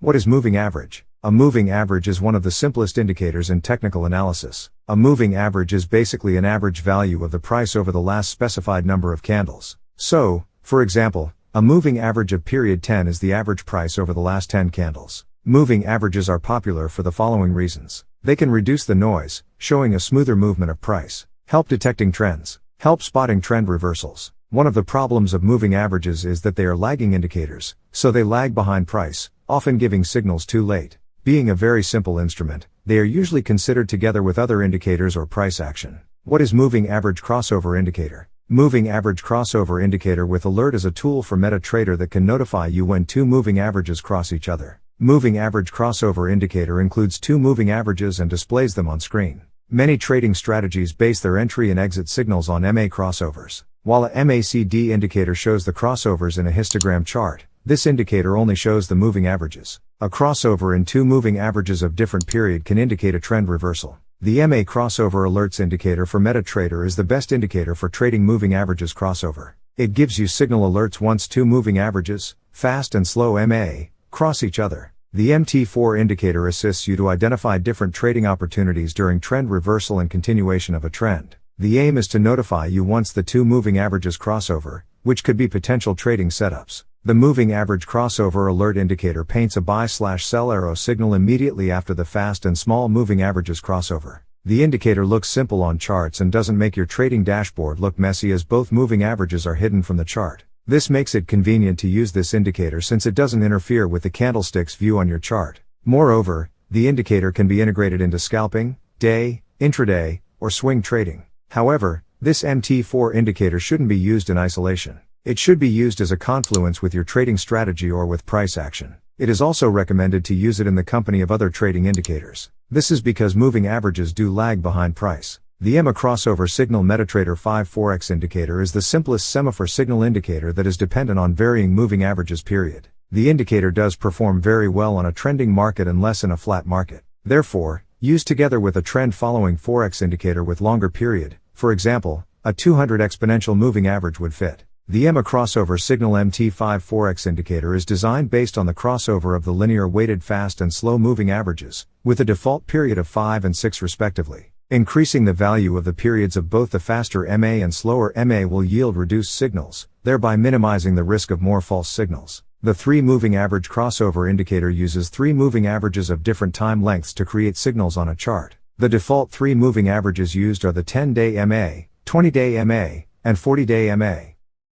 What is moving average? A moving average is one of the simplest indicators in technical analysis. A moving average is basically an average value of the price over the last specified number of candles. So, for example, a moving average of period 10 is the average price over the last 10 candles. Moving averages are popular for the following reasons. They can reduce the noise, showing a smoother movement of price. Help detecting trends. Help spotting trend reversals. One of the problems of moving averages is that they are lagging indicators, so they lag behind price, often giving signals too late. Being a very simple instrument, they are usually considered together with other indicators or price action. What is moving average crossover indicator? Moving average crossover indicator with alert is a tool for MetaTrader that can notify you when two moving averages cross each other. Moving average crossover indicator includes two moving averages and displays them on screen. Many trading strategies base their entry and exit signals on MA crossovers. While a MACD indicator shows the crossovers in a histogram chart, this indicator only shows the moving averages. A crossover in two moving averages of different period can indicate a trend reversal. The MA crossover alerts indicator for MetaTrader is the best indicator for trading moving averages crossover. It gives you signal alerts once two moving averages, fast and slow MA, cross each other. The MT4 indicator assists you to identify different trading opportunities during trend reversal and continuation of a trend. The aim is to notify you once the two moving averages crossover, which could be potential trading setups. The moving average crossover alert indicator paints a buy/sell arrow signal immediately after the fast and small moving averages crossover. The indicator looks simple on charts and doesn't make your trading dashboard look messy as both moving averages are hidden from the chart. This makes it convenient to use this indicator since it doesn't interfere with the candlestick's view on your chart. Moreover, the indicator can be integrated into scalping, day, intraday, or swing trading. However, this MT4 indicator shouldn't be used in isolation. It should be used as a confluence with your trading strategy or with price action. It is also recommended to use it in the company of other trading indicators. This is because moving averages do lag behind price. The EMA crossover signal MetaTrader 5 forex indicator is the simplest semaphore signal indicator that is dependent on varying moving averages period. The indicator does perform very well on a trending market and less in a flat market. Therefore, used together with a trend following forex indicator with longer period, for example, a 200 exponential moving average would fit. The EMA crossover signal MT5 forex indicator is designed based on the crossover of the linear weighted fast and slow moving averages, with a default period of 5 and 6 respectively. Increasing the value of the periods of both the faster MA and slower MA will yield reduced signals, thereby minimizing the risk of more false signals. The 3 moving average crossover indicator uses 3 moving averages of different time lengths to create signals on a chart. The default 3 moving averages used are the 10-day MA, 20-day MA, and 40-day MA.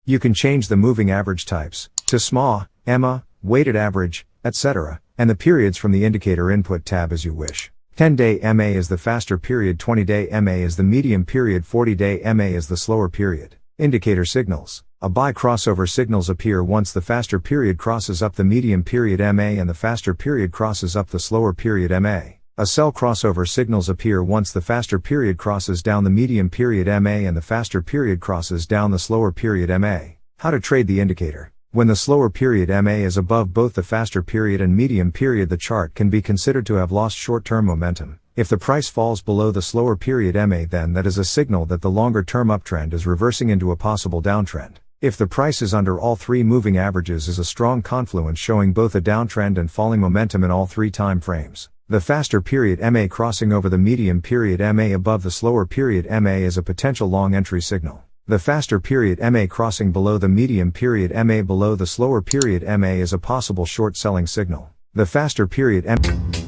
You can change the moving average types to SMA, EMA, weighted average, etc., and the periods from the indicator input tab as you wish. 10-day MA is the faster period, 20-day MA is the medium period, 40-day MA is the slower period. Indicator signals. A buy crossover signals appear once the faster period crosses up the medium period MA and the faster period crosses up the slower period MA. A sell crossover signals appear once the faster period crosses down the medium period MA and the faster period crosses down the slower period MA. How to trade the indicator. When the slower period MA is above both the faster period and medium period, the chart can be considered to have lost short-term momentum. If the price falls below the slower period MA, then that is a signal that the longer-term uptrend is reversing into a possible downtrend. If the price is under all 3 moving averages, is a strong confluence showing both a downtrend and falling momentum in all 3 time frames. The faster period MA crossing over the medium period MA above the slower period MA is a potential long entry signal. The faster period MA crossing below the medium period MA below the slower period MA is a possible short selling signal. The faster period MA